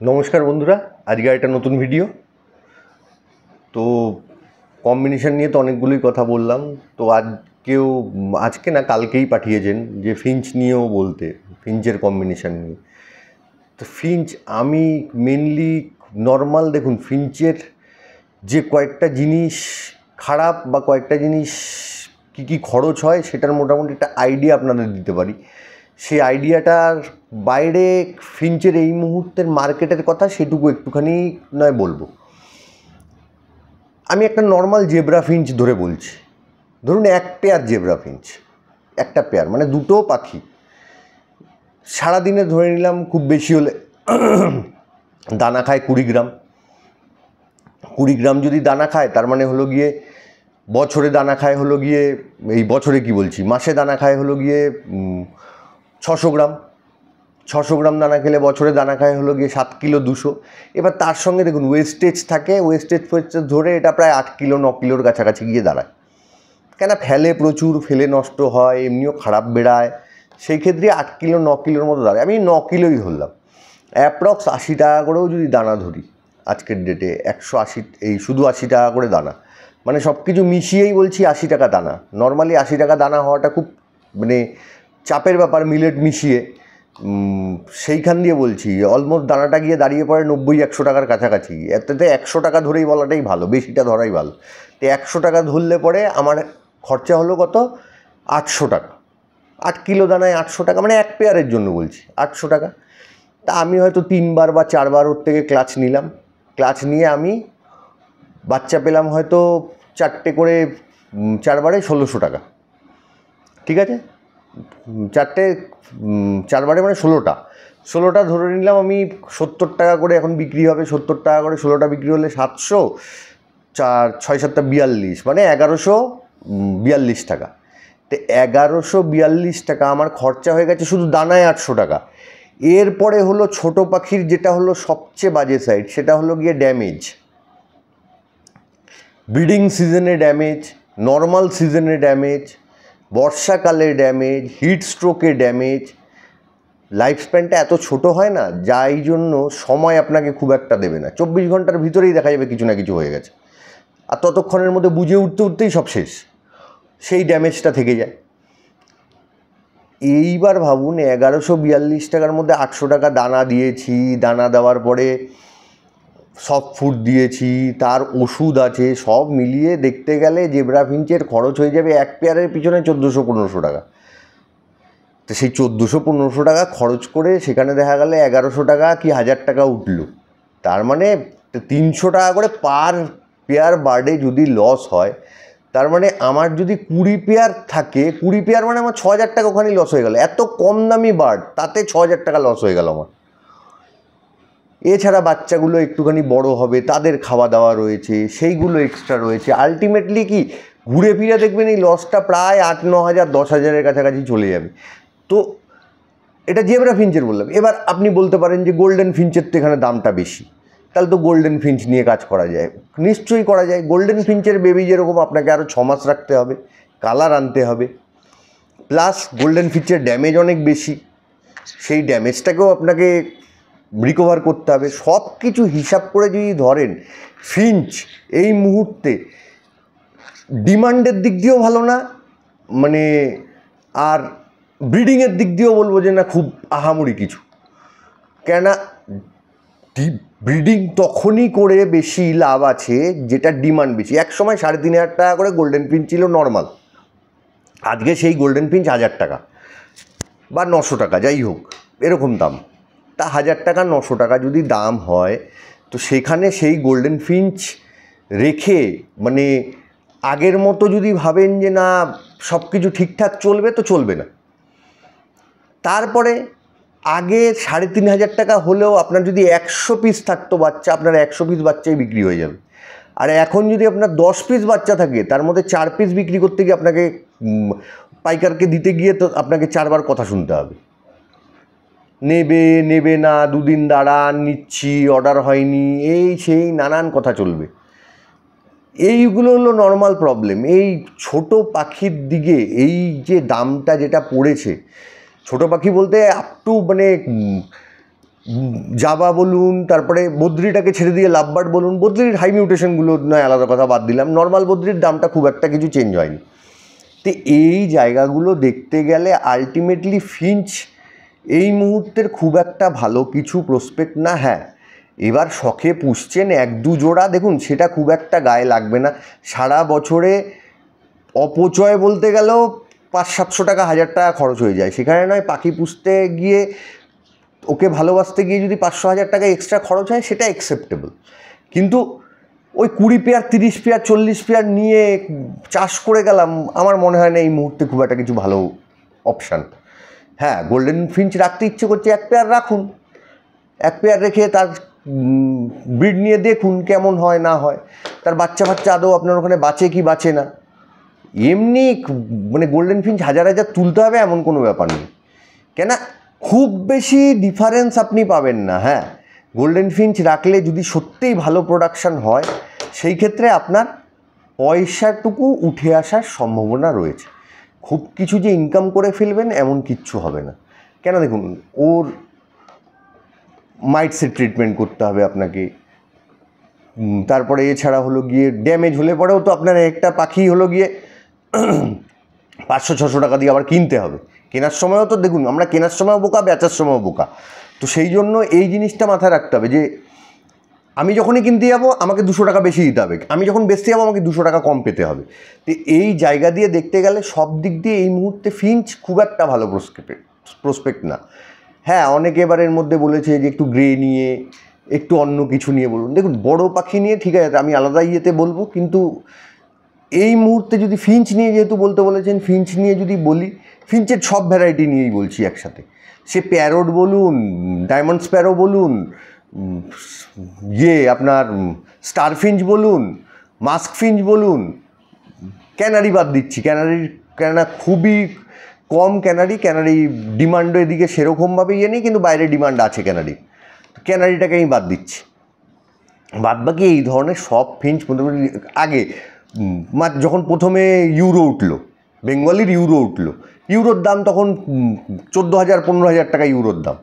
নমস্কার বন্ধুরা, আজকে একটা নতুন ভিডিও। তো কম্বিনেশন নিয়ে তো অনেকগুলোই কথা বললাম। তো আজকে না কালকেই পাঠিয়েছেন যে ফিঞ্চ নিয়েও বলতে, ফিঞ্চের কম্বিনেশন নিয়ে। তো ফিঞ্চ আমি মেনলি নর্মাল, দেখুন ফিঞ্চের যে কয়েকটা জিনিস খারাপ বা কয়েকটা জিনিস কী কী খরচ হয় সেটার মোটামুটি একটা আইডিয়া আপনাদের দিতে পারি। সেই আইডিয়াটার বাইরে ফিঞ্চের এই মুহূর্তের মার্কেটের কথা সেটুকু একটুখানি নয় বলবো। আমি একটা নর্মাল জেব্রা ফিঞ্চ ধরে বলছি, ধরুন এক পেয়ার জেব্রা ফিঞ্চ, একটা পেয়ার মানে দুটো পাখি সারাদিনে ধরে নিলাম খুব বেশি হলে দানা খায় 20 গ্রাম। 20 গ্রাম যদি দানা খায় তার মানে হলো গিয়ে বছরে দানা খায় হলো গিয়ে, এই বছরে কি বলছি, মাসে দানা খায় হলো গিয়ে 600 গ্রাম। 600 গ্রাম দানা খেলে বছরে দানা খায় হলো গিয়ে 7 কিলো 200। এবার তার সঙ্গে দেখুন ওয়েস্টেজ থাকে, ওয়েস্টেজ ধরে এটা প্রায় 8 কিলো 9 কিলোর কাছাকাছি গিয়ে দাঁড়ায়। কেন ফেলে, প্রচুর ফেলে নষ্ট হয়, এমনিও খারাপ বেড়ায়, সেই ক্ষেত্রে 8 কিলো 9 কিলোর মতো দাঁড়ায়। আমি 9 কিলোই ধরলাম। অ্যাপ্রক্স 80 টাকা করেও যদি দানা ধরি আজকের ডেটে, 180, এই শুধু 80 টাকা করে দানা, মানে সব কিছু মিশিয়েই বলছি 80 টাকা দানা। নর্মালি 80 টাকা দানা হওয়াটা খুব মানে চাপের ব্যাপার, মিলেট মিশিয়ে সেইখান দিয়ে বলছি অলমোস্ট দানাটা গিয়ে দাঁড়িয়ে পড়ে 90-100 টাকার কাছাকাছি। এতে 100 টাকা ধরেই বলাটাই ভালো, বেশিটা ধরাই ভালো। তো 100 টাকা ধরলে পরে আমার খরচা হলো কত, 800 টাকা। 8 কিলো দানায় 800 টাকা, মানে এক পেয়ারের জন্য বলছি 800 টাকা। তা আমি হয়তো 3 বার বা 4 বার ওর থেকে ক্লাচ নিলাম। ক্লাচ নিয়ে আমি বাচ্চা পেলাম হয়তো 4টে করে, 4 বারে 1600 টাকা। ঠিক আছে, 4 বারে মানে 16টা ধরে নিলাম আমি। 70 টাকা করে এখন বিক্রি হবে, 70 টাকা করে 16টা বিক্রি হলে 700, 4 6 7 42, মানে 1142 টাকা। তো 1142 টাকা আমার খরচা হয়ে গেছে শুধু দানায় 800 টাকা। এরপরে হলো ছোট পাখির যেটা হলো সবচেয়ে বাজে সাইড, সেটা হলো গিয়ে ড্যামেজ। ব্রিডিং সিজনে ড্যামেজ, নর্মাল সিজনে ড্যামেজ, বর্ষাকালে ড্যামেজ, হিট স্ট্রোকে ড্যামেজ। লাইফ স্প্যানটা এত ছোট হয় না, যাই জন্য সময় আপনাকে খুব একটা দেবে না। 24 ঘন্টার ভিতরেই দেখা যাবে কিছু না কিছু হয়ে গেছে, আর ততক্ষণের মধ্যে বুঝে উঠতেই সব শেষ, সেই ড্যামেজটা থেকে যায়। এইবার ভাবুন 1142 টাকার মধ্যে 800 টাকা দানা দিয়েছি, দানা দেওয়ার পরে সফট ফুড দিয়েছি, তার ওষুধ আছে, সব মিলিয়ে দেখতে গেলে জেব্রা ফিঞ্চের খরচ হয়ে যাবে এক পেয়ারের পিছনে 1400-1500 টাকা। তো সেই 1400-1500 টাকা খরচ করে সেখানে দেখা গেলে 1100 টাকা কি 1000 টাকা উঠলো। তার মানে 300 টাকা করে পার পেয়ার বার্ডে যদি লস হয়, তার মানে আমার যদি 20 পেয়ার থাকে, 20 পেয়ার মানে আমার 6000 টাকা ওখানেই লস হয়ে গেল। এত কম দামি বার্ড, তাতে 6000 টাকা লস হয়ে গেল আমার। এছাড়া বাচ্চাগুলো একটুখানি বড় হবে, তাদের খাওয়া দাওয়া রয়েছে, সেইগুলো এক্সট্রা রয়েছে। আলটিমেটলি কি ঘুরে ফিরে দেখবেন এই লসটা প্রায় 8-9 হাজার 10 হাজারের কাছাকাছি চলে যাবে। তো এটা জেব্রা ফিঞ্চের বললাম। এবার আপনি বলতে পারেন যে গোল্ডেন ফিঞ্চের তো এখানে দামটা বেশি, তাহলে তো গোল্ডেন ফিঞ্চ নিয়ে কাজ করা যায়। নিশ্চয়ই করা যায়। গোল্ডেন ফিঞ্চের বেবি যেরকম আপনাকে আরও 6 মাস রাখতে হবে, কালার আনতে হবে, প্লাস গোল্ডেন ফিঞ্চের ড্যামেজ অনেক বেশি, সেই ড্যামেজটাকেও আপনাকে রিকভার করতে হবে। সব কিছু হিসাব করে যদি ধরেন, ফিঞ্চ এই মুহূর্তে ডিমান্ডের দিক দিয়েও ভালো না, মানে আর ব্রিডিংয়ের দিক দিয়েও বলবো যে না খুব আহামরি কিছু। কেননা ব্রিডিং তখনই করে বেশি লাভ আছে যেটা ডিমান্ড বেশি। এক সময় 3500 টাকা করে গোল্ডেন ফিঞ্চ ছিল নর্মাল, আজকে সেই গোল্ডেন ফিঞ্চ 1000 টাকা বা 900 টাকা, যাই হোক এরকম দাম। তা 1000 টাকা 900 টাকা যদি দাম হয়, তো সেখানে সেই গোল্ডেন ফিঞ্চ রেখে মানে আগের মতো যদি ভাবেন যে না সব কিছু ঠিকঠাক চলবে, তো চলবে না। তারপরে আগে 3500 টাকা হলেও আপনার যদি 100 পিস থাকতো বাচ্চা, আপনার 100 পিস বাচ্চাই বিক্রি হয়ে যাবে। আর এখন যদি আপনার 10 পিস বাচ্চা থাকে, তার মধ্যে 4 পিস বিক্রি করতে গিয়ে আপনাকে পাইকারকে দিতে গিয়ে তো আপনাকে 4 বার কথা শুনতে হবে, নেবে নেবে না, দুদিন দাঁড়ান, নিচ্ছি, অর্ডার হয়নি, এই সেই নানান কথা চলবে। এইগুলো হলো নর্মাল প্রবলেম। এই ছোট পাখির দিকে এই যে দামটা যেটা পড়েছে, ছোট পাখি বলতে আপ টু মানে জাবা বলুন, তারপরে বদ্রিটাকে ছেড়ে দিয়ে লাভবার্ড বলুন, বদ্রির হাই মিউটেশনগুলো নয় আলাদা কথা, বাদ দিলাম, নর্মাল বদ্রির দামটা খুব একটা কিছু চেঞ্জ হয়নি। তো এই জায়গাগুলো দেখতে গেলে আলটিমেটলি ফিঞ্চ এই মুহূর্তের খুব একটা ভালো কিছু প্রসপেক্ট না। হ্যাঁ, এবার শখে পুষছেন 1-2 জোড়া, দেখুন সেটা খুব একটা গায়ে লাগবে না। সারা বছরে অপচয় বলতে গেলেও 500-700 টাকা, 1000 টাকা খরচ হয়ে যায়। সেখানে নয় পাখি পুষতে গিয়ে, ওকে ভালোবাসতে গিয়ে যদি 500-1000 টাকা এক্সট্রা খরচ হয় সেটা অ্যাকসেপ্টেবল। কিন্তু ওই 20 পেয়ার, 30 পেয়ার, 40 পেয়ার নিয়ে চাষ করে গেলাম, আমার মনে হয় না এই মুহূর্তে খুব একটা কিছু ভালো অপশান। হ্যাঁ, গোল্ডেন ফিঞ্চ রাখতে ইচ্ছে করছে, 1 পেয়ার রাখুন, 1 পেয়ার রেখে তার ব্রিড নিয়ে দেখুন কেমন হয় না হয়, তার বাচ্চা আদৌ আপনার ওখানে বাঁচে কি বাঁচে না। এমনি মানে গোল্ডেন ফিঞ্চ 1000 তুলতে হবে এমন কোনো ব্যাপার নেই, কেন খুব বেশি ডিফারেন্স আপনি পাবেন না। হ্যাঁ, গোল্ডেন ফিঞ্চ রাখলে যদি সত্যিই ভালো প্রোডাকশান হয়, সেই ক্ষেত্রে আপনার পয়সাটুকু উঠে আসার সম্ভাবনা রয়েছে। খুব কিছু যে ইনকাম করে ফেলবেন এমন কিচ্ছু হবে না। কেন দেখুন, ওর মাইটসের ট্রিটমেন্ট করতে হবে আপনাকে, তারপরে এছাড়া হলো গিয়ে ড্যামেজ হলে পরেও তো আপনার একটা পাখি হলো গিয়ে 500-600 টাকা দিয়ে আবার কিনতে হবে। কেনার সময়ও তো দেখুন, আমরা কেনার সময়ও বোকা, বেচার সময়ও বোকা। তো সেই জন্য এই জিনিসটা মাথায় রাখতে হবে যে আমি যখনই কিনতে যাবো আমাকে 200 টাকা বেশি দিতে হবে, আমি যখন বেচতে যাবো আমাকে 200 টাকা কম পেতে হবে। তো এই জায়গা দিয়ে দেখতে গেলে সব দিক দিয়ে এই মুহূর্তে ফিঞ্চ খুব একটা ভালো প্রসপেক্ট না। হ্যাঁ, অনেকে এবার এর মধ্যে বলেছে যে একটু গ্রে নিয়ে, একটু অন্য কিছু নিয়ে বলুন। দেখুন, বড় পাখি নিয়ে ঠিক আছে, আমি আলাদা ইয়েতে বলবো, কিন্তু এই মুহূর্তে যদি ফিঞ্চ নিয়ে যেহেতু বলতে বলেছেন, ফিঞ্চ নিয়ে যদি বলি, ফিঞ্চের সব ভ্যারাইটি নিয়েই বলছি একসাথে। সে প্যারোট বলুন, ডায়মন্ড স্প্যারো বলুন, আপনার স্টার ফিঞ্চ বলুন, মাস্ক ফিঞ্চ বলুন, ক্যানারি বাদ দিচ্ছি, কেননা খুবই কম ক্যানারি ডিমান্ডও এদিকে সেরকমভাবে নেই, কিন্তু বাইরে ডিমান্ড আছে ক্যানারিটাকে আমি বাদ দিচ্ছি। বাদ বাকি এই ধরনের সব ফিঞ্চ মোটামুটি আগে যখন প্রথমে ইউরো উঠলো, বেঙ্গলির ইউরো উঠলো, ইউরোর দাম তখন 14,000-15,000 টাকা ইউরোর দাম।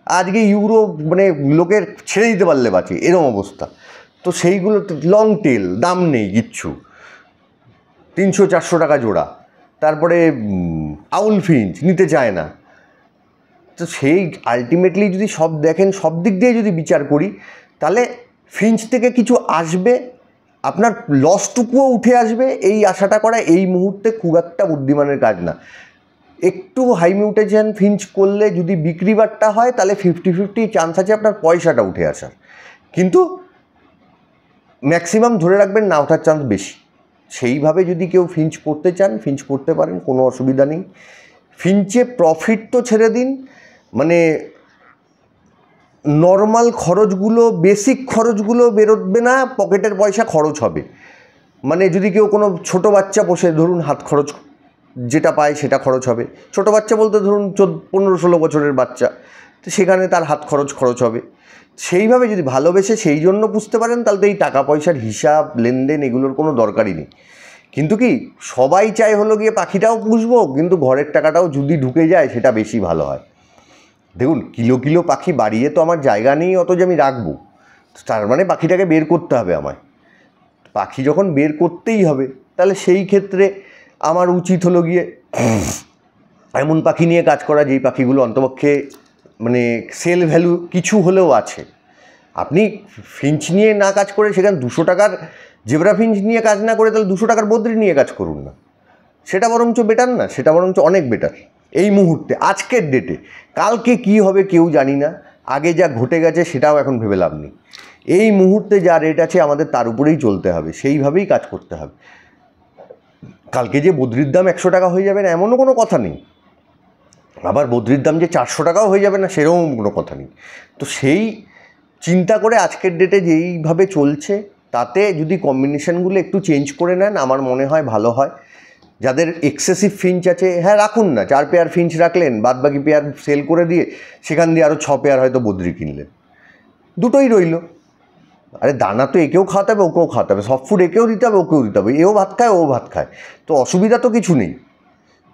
আজকে ইউরো মানে লোকের ছেড়ে দিতে পারলে বাঁচে, এরকম অবস্থা। তো সেইগুলো লং টেল, দাম নেই কিচ্ছু, 300-400 টাকা জোড়া। তারপরে আউল ফিঞ্চ নিতে চায় না। তো সেই আলটিমেটলি যদি সব দেখেন, সব দিক দিয়ে যদি বিচার করি, তাহলে ফিঞ্চ থেকে কিছু আসবে, আপনার লসটুকুও উঠে আসবে, এই আশাটা করা এই মুহূর্তে খুব একটা বুদ্ধিমানের কাজ না। একটু হাই মিউটেশন ফিঞ্চ করলে যদি বিক্রি বাট্টা হয়, তাহলে 50-50 চান্স আছে আপনার পয়সাটা উঠে আসার, কিন্তু ম্যাক্সিমাম ধরে রাখবেন না ওঠার চান্স বেশি। সেইভাবে যদি কেউ ফিঞ্চ করতে চান, ফিঞ্চ করতে পারেন, কোনো অসুবিধা নেই। ফিঞ্চে প্রফিট তো ছেড়ে দিন, মানে নর্মাল খরচগুলো, বেসিক খরচগুলো বেরোবে না, পকেটের পয়সা খরচ হবে। মানে যদি কেউ কোনো ছোটো বাচ্চা পোষে, ধরুন হাত খরচ যেটা পায় সেটা খরচ হবে। ছোটো বাচ্চা বলতে ধরুন 15-16 বছরের বাচ্চা, তো সেখানে তার হাত খরচ হবে। সেইভাবে যদি ভালোবেসে সেই জন্য বুঝতে পারেন, তাহলে তো এই টাকা পয়সার হিসাব লেনদেন এগুলোর কোনো দরকারই নেই। কিন্তু কি সবাই চায় হলো গিয়ে পাখিটাও পুষবো, কিন্তু ঘরের টাকাটাও যদি ঢুকে যায় সেটা বেশি ভালো হয়। দেখুন, কিলো পাখি বাড়িয়ে তো আমার জায়গা নেই অত যে আমি রাখবো, তার মানে পাখিটাকে বের করতে হবে আমায়। পাখি যখন বের করতেই হবে, তাহলে সেই ক্ষেত্রে আমার উচিত হলো গিয়ে এমন পাখি নিয়ে কাজ করা যেই পাখিগুলো অন্তপক্ষে মানে সেল ভ্যালু কিছু হলেও আছে। আপনি ফিঞ্চ নিয়ে না কাজ করে সেখানে 200 টাকার জেব্রা ফিঞ্চ নিয়ে কাজ না করে তাহলে 200 টাকার বদ্রি নিয়ে কাজ করুন না, সেটা বরঞ্চ বেটার না? সেটা বরঞ্চ অনেক বেটার এই মুহূর্তে, আজকের ডেটে। কালকে কি হবে কেউ জানি না, আগে যা ঘটে গেছে সেটাও এখন ভেবে লাভ নেই। এই মুহূর্তে যা রেট আছে আমাদের তার উপরেই চলতে হবে, সেইভাবেই কাজ করতে হবে। কালকে যে বদ্রির দাম 100 টাকা হয়ে যাবে না এমনও কোনো কথা নেই, আবার বদ্রির দাম যে 400 টাকাও হয়ে যাবে না সেরকম কোনো কথা নেই। তো সেই চিন্তা করে আজকের ডেটে যেইভাবে চলছে, তাতে যদি কম্বিনেশানগুলো একটু চেঞ্জ করে নেন আমার মনে হয় ভালো হয়। যাদের এক্সেসিভ ফিঞ্চ আছে, হ্যাঁ রাখুন না, 4 পেয়ার ফিঞ্চ রাখলেন, বাদ বাকি পেয়ার সেল করে দিয়ে সেখান দিয়ে আরও 6 পেয়ার হয়তো বদ্রি কিনলেন, দুটোই রইল। আরে দানা তো একেও খাওয়াতে হবে, ওকেও খাওয়াতে হবে, সব ফুড একেও দিতে হবে, ওকেও দিতে হবে, এও ভাত খায়, ও ভাত খায়, তো অসুবিধা তো কিছু নেই।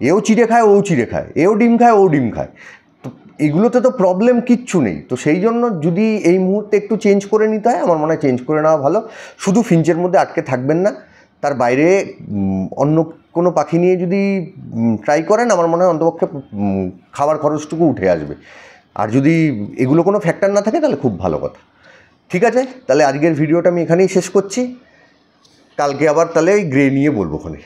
এও চিড়ে খায়, ও চিড়ে খায়, এও ডিম খায়, ও ডিম খায়, তো এগুলোতে তো প্রবলেম কিচ্ছু নেই। তো সেই জন্য যদি এই মুহূর্তে একটু চেঞ্জ করে নিতে হয়, আমার মনে হয় চেঞ্জ করে নেওয়া ভালো। শুধু ফিঞ্চের মধ্যে আটকে থাকবেন না, তার বাইরে অন্য কোনো পাখি নিয়ে যদি ট্রাই করেন, আমার মনে হয় অন্তপক্ষে খাবার খরচটুকু উঠে আসবে। আর যদি এগুলো কোনো ফ্যাক্টর না থাকে তাহলে খুব ভালো কথা। ঠিক আছে, তাহলে আজকের ভিডিওটা আমি এখানেই শেষ করছি। কালকে আবার তাহলে ওই গ্রে নিয়ে বলবো ওখানে।